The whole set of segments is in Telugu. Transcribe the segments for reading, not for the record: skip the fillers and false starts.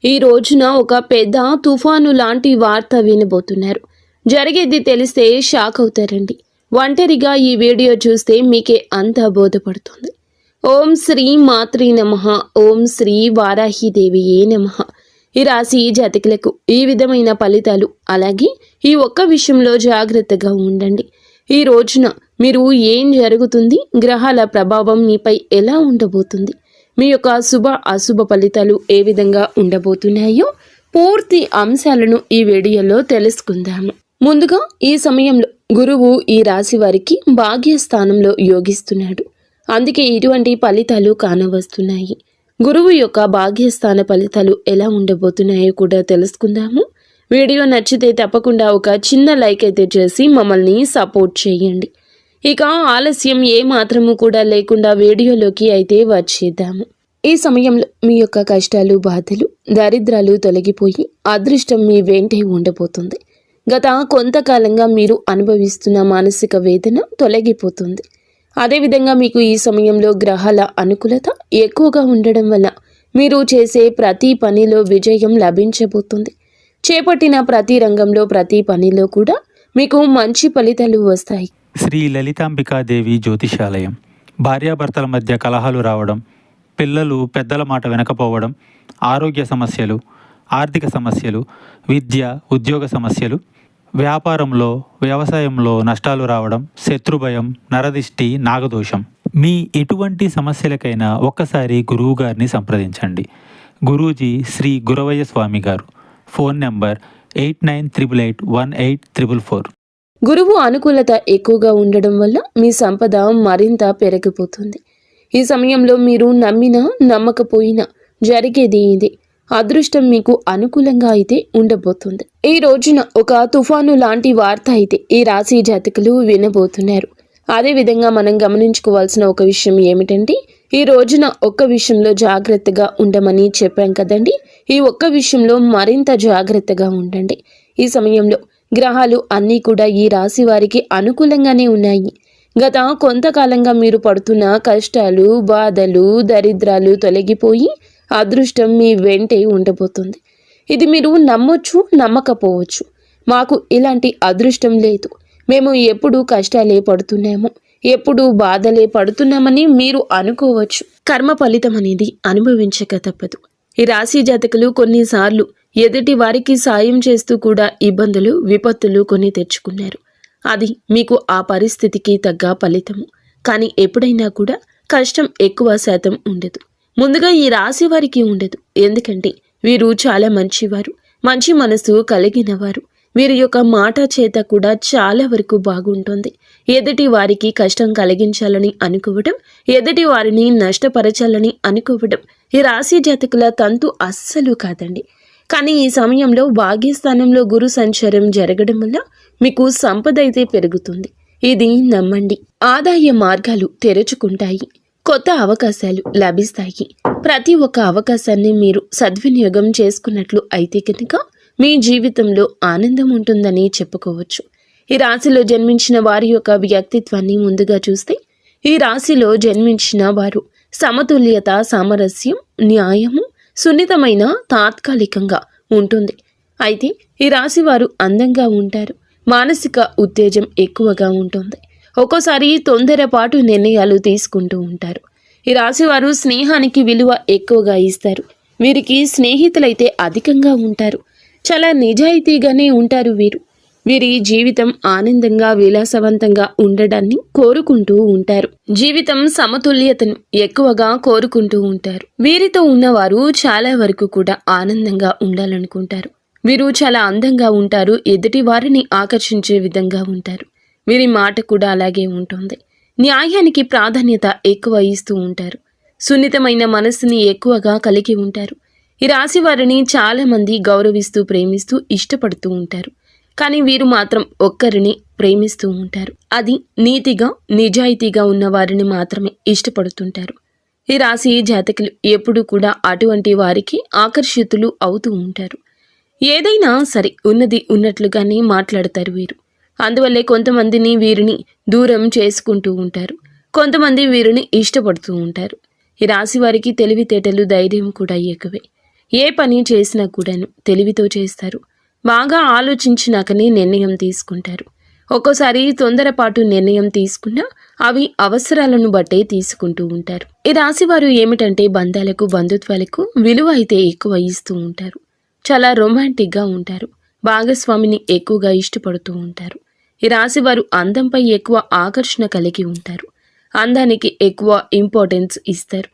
ఈ రోజున ఒక పెద్ద తుఫాను లాంటి వార్త వినబోతున్నారు. జరిగేది తెలిస్తే షాక్ అవుతారండి. ఒంటరిగా ఈ వీడియో చూస్తే మీకే అంతా బోధపడుతుంది. ఓం శ్రీ మాత్రీ నమః. ఓం శ్రీ వారాహిదేవియే నమః. ఈ రాశి జాతకులకు ఈ విధమైన ఫలితాలు, అలాగే ఈ ఒక్క విషయంలో జాగ్రత్తగా ఉండండి. ఈ రోజున మీరు ఏం జరుగుతుంది, గ్రహాల ప్రభావం మీపై ఎలా ఉండబోతుంది, మీ యొక్క శుభ అశుభ ఫలితాలు ఏ విధంగా ఉండబోతున్నాయో పూర్తి అంశాలను ఈ వీడియోలో తెలుసుకుందాము. ముందుగా ఈ సమయంలో గురువు ఈ రాశి వారికి భాగ్యస్థానంలో యోగిస్తున్నాడు. అందుకే ఇటువంటి ఫలితాలు కానవస్తున్నాయి. గురువు యొక్క భాగ్యస్థాన ఫలితాలు ఎలా ఉండబోతున్నాయో కూడా తెలుసుకుందాము. వీడియో నచ్చితే తప్పకుండా ఒక చిన్న లైక్ అయితే చేసి మమ్మల్ని సపోర్ట్ చేయండి. ఇక ఆలస్యం ఏ మాత్రము కూడా లేకుండా వీడియోలోకి అయితే వచ్చేద్దాము. ఈ సమయంలో మీ యొక్క కష్టాలు, బాధలు, దరిద్రాలు తొలగిపోయి అదృష్టం మీ వెంటే ఉండబోతుంది. గత కొంతకాలంగా మీరు అనుభవిస్తున్న మానసిక వేదన తొలగిపోతుంది. అదేవిధంగా మీకు ఈ సమయంలో గ్రహాల అనుకూలత ఎక్కువగా ఉండడం వల్ల మీరు చేసే ప్రతి పనిలో విజయం లభించబోతుంది. చేపట్టిన ప్రతి రంగంలో, ప్రతి పనిలో కూడా మీకు మంచి ఫలితాలు వస్తాయి. శ్రీ లలితాంబికాదేవి జ్యోతిషాలయం. భార్యాభర్తల మధ్య కలహాలు రావడం, పిల్లలు పెద్దల మాట వినకపోవడం, ఆరోగ్య సమస్యలు, ఆర్థిక సమస్యలు, విద్య ఉద్యోగ సమస్యలు, వ్యాపారంలో వ్యవసాయంలో నష్టాలు రావడం, శత్రుభయం, నరదిష్టి, నాగదోషం, మీ ఎటువంటి సమస్యలకైనా ఒక్కసారి గురువు గారిని సంప్రదించండి. గురూజీ శ్రీ గురవయ్య స్వామి గారు. Phone number 8988184444. గురువు అనుకూలత ఎక్కువగా ఉండడం వల్ల మీ సంపద మరింత పెరిగిపోతుంది. ఈ సమయంలో మీరు నమ్మినా నమ్మకపోయినా జరిగేది ఇదే. అదృష్టం మీకు అనుకూలంగా అయితే ఉండబోతుంది. ఈ రోజున ఒక తుఫాను లాంటి వార్త అయితే ఈ రాశి జాతకులు వినబోతున్నారు. అదేవిధంగా మనం గమనించుకోవాల్సిన ఒక విషయం ఏమిటంటే, ఈ రోజున ఒక్క విషయంలో జాగ్రత్తగా ఉండమని చెప్పాం కదండి. ఈ ఒక్క విషయంలో మరింత జాగ్రత్తగా ఉండండి. ఈ సమయంలో గ్రహాలు అన్నీ కూడా ఈ రాశి వారికి అనుకూలంగానే ఉన్నాయి. గత కొంతకాలంగా మీరు పడుతున్న కష్టాలు, బాధలు, దరిద్రాలు తొలగిపోయి అదృష్టం మీ వెంటే ఉండబోతుంది. ఇది మీరు నమ్మొచ్చు, నమ్మకపోవచ్చు. మాకు ఇలాంటి అదృష్టం లేదు, మేము ఎప్పుడు కష్టాలే పడుతున్నాము, ఎప్పుడు బాధలే పడుతున్నామని మీరు అనుకోవచ్చు. కర్మ ఫలితం అనేది అనుభవించక తప్పదు. ఈ రాశి జాతకులు కొన్నిసార్లు ఎదుటి వారికి సాయం చేస్తూ కూడా ఇబ్బందులు, విపత్తులు కొని తెచ్చుకున్నారు. అది మీకు ఆ పరిస్థితికి తగ్గ ఫలితము. కానీ ఎప్పుడైనా కూడా కష్టం ఎక్కువ శాతం ఉండదు. ముందుగా ఈ రాశి వారికి ఉండదు. ఎందుకంటే వీరు చాలా మంచివారు, మంచి మనసు కలిగిన వారు. వీరి యొక్క మాట చేత కూడా చాలా వరకు బాగుంటుంది. ఎదుటి వారికి కష్టం కలిగించాలని అనుకోవడం, ఎదుటి వారిని నష్టపరచాలని అనుకోవడం ఈ రాశి జాతకుల తంతు అస్సలు కాదండి. కానీ ఈ సమయంలో భాగ్యస్థానంలో గురు సంచారం జరగడం వల్ల మీకు సంపద అయితే పెరుగుతుంది. ఇది నమ్మండి. ఆదాయ మార్గాలు తెరుచుకుంటాయి. కొత్త అవకాశాలు లభిస్తాయి. ప్రతి ఒక్క అవకాశాన్ని మీరు సద్వినియోగం చేసుకున్నట్లు అయితే కనుక మీ జీవితంలో ఆనందం ఉంటుందని చెప్పుకోవచ్చు. ఈ రాశిలో జన్మించిన వారి యొక్క వ్యక్తిత్వాన్ని ముందుగా చూస్తే, ఈ రాశిలో జన్మించిన వారు సమతుల్యత, సామరస్యం, న్యాయము, సున్నితమైన తాత్కాలికంగా ఉంటుంది. అయితే ఈ రాశి వారు అందంగా ఉంటారు. మానసిక ఉత్తేజం ఎక్కువగా ఉంటుంది. ఒక్కోసారి తొందరపాటు నిర్ణయాలు తీసుకుంటూ ఉంటారు. ఈ రాశి వారు స్నేహానికి విలువ ఎక్కువగా ఇస్తారు. వీరికి స్నేహితులైతే అధికంగా ఉంటారు. చాలా నిజాయితీగానే ఉంటారు వీరు. వీరి జీవితం ఆనందంగా, విలాసవంతంగా ఉండడాన్ని కోరుకుంటూ ఉంటారు. జీవితం సమతుల్యతను ఎక్కువగా కోరుకుంటూ ఉంటారు. వీరితో ఉన్నవారు చాలా వరకు కూడా ఆనందంగా ఉండాలనుకుంటారు. వీరు చాలా అందంగా ఉంటారు. ఎదుటి వారిని ఆకర్షించే విధంగా ఉంటారు. వీరి మాట కూడా అలాగే ఉంటుంది. న్యాయానికి ప్రాధాన్యత ఎక్కువ ఇస్తూ ఉంటారు. సున్నితమైన మనస్సుని ఎక్కువగా కలిగి ఉంటారు. ఈ రాశి వారిని చాలా మంది గౌరవిస్తూ, ప్రేమిస్తూ, ఇష్టపడుతూ ఉంటారు. కానీ వీరు మాత్రం ఒక్కరిని ప్రేమిస్తూ ఉంటారు. అది నీతిగా, నిజాయితీగా ఉన్న వారిని మాత్రమే ఇష్టపడుతుంటారు. ఈ రాశి జాతకులు ఎప్పుడూ కూడా అటువంటి వారికి ఆకర్షితులు అవుతూ ఉంటారు. ఏదైనా సరే ఉన్నది ఉన్నట్లుగానే మాట్లాడతారు వీరు. అందువల్లే కొంతమందిని వీరిని దూరం చేసుకుంటూ ఉంటారు. కొంతమంది వీరిని ఇష్టపడుతూ ఉంటారు. ఈ రాశి వారికి తెలివితేటలు, ధైర్యం కూడా ఎక్కువే. ఏ పని చేసినా కూడాను తెలివితో చేస్తారు. బాగా ఆలోచించినాకనే నిర్ణయం తీసుకుంటారు. ఒక్కోసారి తొందరపాటు నిర్ణయం తీసుకున్నా అవి అవసరాలను బట్టే తీసుకుంటూ ఉంటారు. ఈ రాశివారు ఏమిటంటే బంధాలకు బంధుత్వాలకు విలువ అయితే ఎక్కువ ఇస్తూ ఉంటారు. చాలా రొమాంటిక్గా ఉంటారు. భాగస్వామిని ఎక్కువగా ఇష్టపడుతూ ఉంటారు. ఈ రాశివారు అందంపై ఎక్కువ ఆకర్షణ కలిగి ఉంటారు. అందానికి ఎక్కువ ఇంపార్టెన్స్ ఇస్తారు.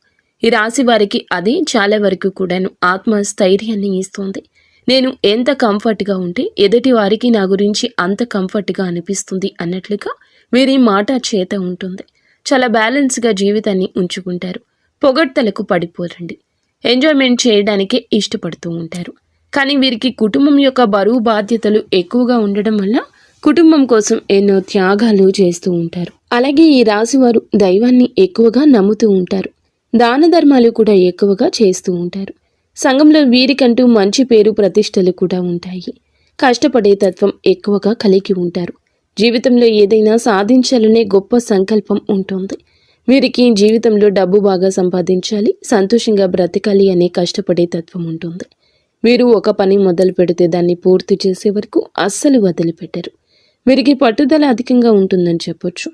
ఈ రాశి వారికి అది చాలా వరకు కూడాను ఆత్మస్థైర్యాన్ని ఇస్తుంది. నేను ఎంత కంఫర్ట్గా ఉంటే ఎదుటి వారికి నా గురించి అంత కంఫర్ట్గా అనిపిస్తుంది అన్నట్లుగా వీరి మాట చేత ఉంటుంది. చాలా బ్యాలెన్స్గా జీవితాన్ని ఉంచుకుంటారు. పొగడ్తలకు పడిపోరండి. ఎంజాయ్మెంట్ చేయడానికే ఇష్టపడుతూ ఉంటారు. కానీ వీరికి కుటుంబం యొక్క బరువు బాధ్యతలు ఎక్కువగా ఉండడం వల్ల కుటుంబం కోసం ఎన్నో త్యాగాలు చేస్తూ ఉంటారు. అలాగే ఈ రాశివారు దైవాన్ని ఎక్కువగా నమ్ముతూ ఉంటారు. దాన ధర్మాలు కూడా ఎక్కువగా చేస్తూ ఉంటారు. సంఘంలో వీరికంటూ మంచి పేరు ప్రతిష్టలు కూడా ఉంటాయి. కష్టపడే తత్వం ఎక్కువగా కలిగి ఉంటారు. జీవితంలో ఏదైనా సాధించాలనే గొప్ప సంకల్పం ఉంటుంది. వీరికి జీవితంలో డబ్బు బాగా సంపాదించాలి, సంతోషంగా బ్రతకాలి అనే కష్టపడే తత్వం ఉంటుంది. వీరు ఒక పని మొదలు పెడితే దాన్ని పూర్తి చేసే వరకు అస్సలు వదిలిపెట్టరు. వీరికి పట్టుదల అధికంగా ఉంటుందని చెప్పొచ్చు.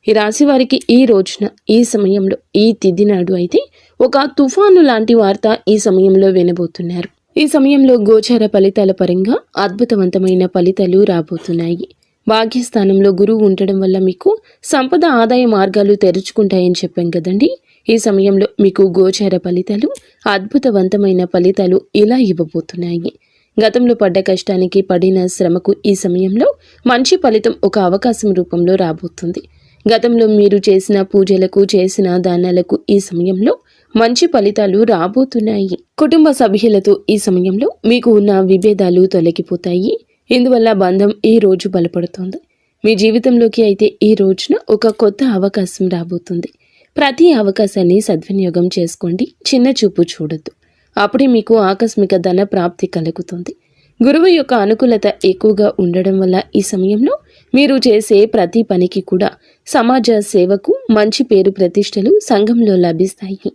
ఈ రాశి వారికి ఈ రోజున, ఈ సమయంలో, ఈ తిథి నాడు అయితే ఒక తుఫాను లాంటి వార్త ఈ సమయంలో వినబోతున్నారు. ఈ సమయంలో గోచార ఫలితాల పరంగా అద్భుతవంతమైన ఫలితాలు రాబోతున్నాయి. భాగ్యస్థానంలో గురువు ఉండడం వల్ల మీకు సంపద ఆదాయ మార్గాలు తెరుచుకుంటాయని చెప్పాం కదండి. ఈ సమయంలో మీకు గోచార ఫలితాలు, అద్భుతవంతమైన ఫలితాలు ఇలా ఇవ్వబోతున్నాయి. గతంలో పడ్డ కష్టానికి, పడిన శ్రమకు ఈ సమయంలో మంచి ఫలితం ఒక అవకాశం రూపంలో రాబోతుంది. గతంలో మీరు చేసిన పూజలకు, చేసిన దానాలకు ఈ సమయంలో మంచి ఫలితాలు రాబోతున్నాయి. కుటుంబ సభ్యులతో ఈ సమయంలో మీకు ఉన్న విభేదాలు తొలగిపోతాయి. ఇందువల్ల బంధం ఈ రోజు బలపడుతుంది. మీ జీవితంలోకి అయితే ఈ రోజున ఒక కొత్త అవకాశం రాబోతుంది. ప్రతి అవకాశాన్ని సద్వినియోగం చేసుకోండి. చిన్న చూపు చూడొద్దు. అప్పుడే మీకు ఆకస్మిక ధన ప్రాప్తి కలుగుతుంది. గురువు యొక్క అనుకూలత ఎక్కువగా ఉండడం వల్ల ఈ సమయంలో మీరు చేసే ప్రతి పనికి కూడా సమాజ సేవకు మంచి పేరు ప్రతిష్టలు సంఘంలో లభిస్తాయి.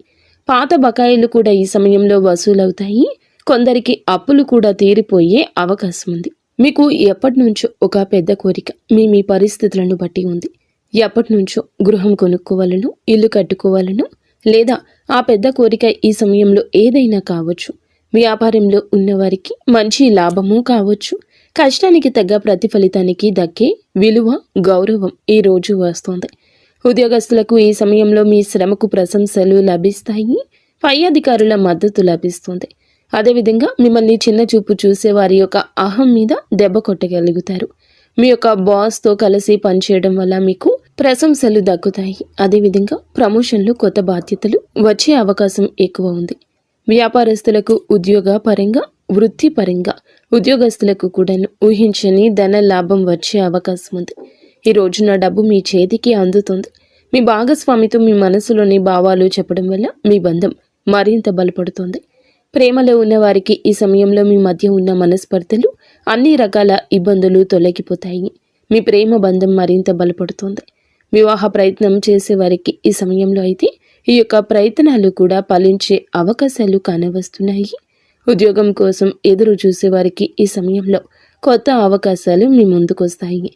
పాత బకాయిలు కూడా ఈ సమయంలో వసూలవుతాయి. కొందరికి అప్పులు కూడా తీరిపోయే అవకాశం ఉంది. మీకు ఎప్పటి నుంచో ఒక పెద్ద కోరిక మీ పరిస్థితులను బట్టి ఉంది. ఎప్పటి నుంచో గృహం కొనుక్కోవాలను, ఇల్లు కట్టుకోవాలను, లేదా ఆ పెద్ద కోరిక ఈ సమయంలో ఏదైనా కావచ్చు. వ్యాపారంలో ఉన్నవారికి మంచి లాభము కావచ్చు. కష్టానికి తగ్గ ప్రతిఫలితానికి దక్కే విలువ, గౌరవం ఈ రోజు వస్తుంది. ఉద్యోగస్తులకు ఈ సమయంలో మీ శ్రమకు ప్రశంసలు లభిస్తాయి. పై అధికారుల మద్దతు లభిస్తుంది. అదేవిధంగా మిమ్మల్ని చిన్న చూపు చూసే వారి యొక్క అహం మీద దెబ్బ కొట్టగలుగుతారు. మీ యొక్క బాస్తో కలిసి పనిచేయడం వల్ల మీకు ప్రశంసలు దక్కుతాయి. అదేవిధంగా ప్రమోషన్లు, కొత్త బాధ్యతలు వచ్చే అవకాశం ఎక్కువ ఉంది. వ్యాపారస్తులకు ఉద్యోగ పరంగా, వృత్తి పరంగా ఉద్యోగస్తులకు కూడా ఊహించని ధన లాభం వచ్చే అవకాశం ఉంది. ఈ రోజున డబ్బు మీ చేతికి అందుతుంది. మీ భాగస్వామితో మీ మనసులోని భావాలు చెప్పడం వల్ల మీ బంధం మరింత బలపడుతుంది. ప్రేమలో ఉన్నవారికి ఈ సమయంలో మీ మధ్య ఉన్న మనస్పర్ధలు, అన్ని రకాల ఇబ్బందులు తొలగిపోతాయి. మీ ప్రేమ బంధం మరింత బలపడుతుంది. వివాహ ప్రయత్నం చేసేవారికి ఈ సమయంలో అయితే ఈ యొక్క ప్రయత్నాలు కూడా ఫలించే అవకాశాలు కానవస్తున్నాయి. ఉద్యోగం కోసం ఎదురు చూసేవారికి ఈ సమయంలో కొత్త అవకాశాలు మీ ముందుకొస్తాయి.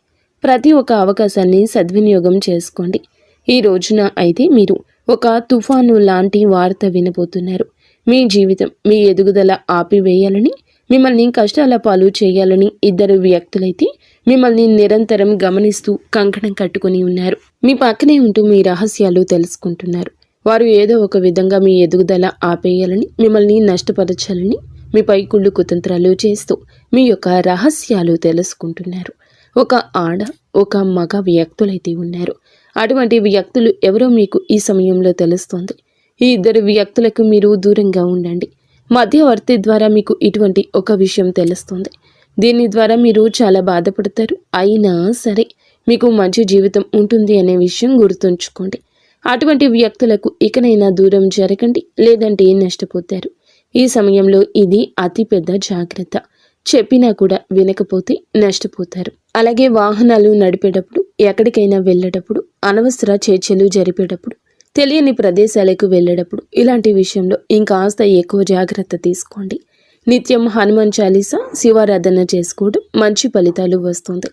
ప్రతి ఒక్క అవకాశాన్ని సద్వినియోగం చేసుకోండి. ఈ రోజున అయితే మీరు ఒక తుఫాను లాంటి వార్త వినబోతున్నారు. మీ జీవితం, మీ ఎదుగుదల ఆపివేయాలని, మిమ్మల్ని కష్టాల పాలు చేయాలని ఇద్దరు వ్యక్తులైతే మిమ్మల్ని నిరంతరం గమనిస్తూ కంకణం కట్టుకుని ఉన్నారు. మీ పక్కనే ఉంటూ మీ రహస్యాలు తెలుసుకుంటున్నారు. వారు ఏదో ఒక విధంగా మీ ఎదుగుదల ఆపేయాలని, మిమ్మల్ని నష్టపరచాలని మీపై కుళ్ళు కుతంత్రాలు చేస్తూ మీ యొక్క రహస్యాలు తెలుసుకుంటున్నారు. ఒక ఆడ, ఒక మగ వ్యక్తులైతే ఉన్నారు. అటువంటి వ్యక్తులు ఎవరో మీకు ఈ సమయంలో తెలుస్తోంది. ఈ ఇద్దరు వ్యక్తులకు మీరు దూరంగా ఉండండి. మధ్యవర్తి ద్వారా మీకు ఇటువంటి ఒక విషయం తెలుస్తుంది. దీని ద్వారా మీరు చాలా బాధపడతారు. అయినా సరే మీకు మంచి జీవితం ఉంటుంది అనే విషయం గుర్తుంచుకోండి. అటువంటి వ్యక్తులకు ఇకనైనా దూరం జరగండి, లేదంటే నష్టపోతారు. ఈ సమయంలో ఇది అతిపెద్ద జాగ్రత్త. చెప్పినా కూడా వినకపోతే నష్టపోతారు. అలాగే వాహనాలు నడిపేటప్పుడు, ఎక్కడికైనా వెళ్ళేటప్పుడు, అనవసర చర్చలు జరిపేటప్పుడు తెలియని ప్రదేశాలకు వెళ్ళేటప్పుడు ఇలాంటి విషయంలో ఇంకాస్త ఎక్కువ జాగ్రత్త తీసుకోండి. నిత్యం హనుమాన్ చాలీసా శివారాధన చేసుకోవడం మంచి ఫలితాలు వస్తుంది.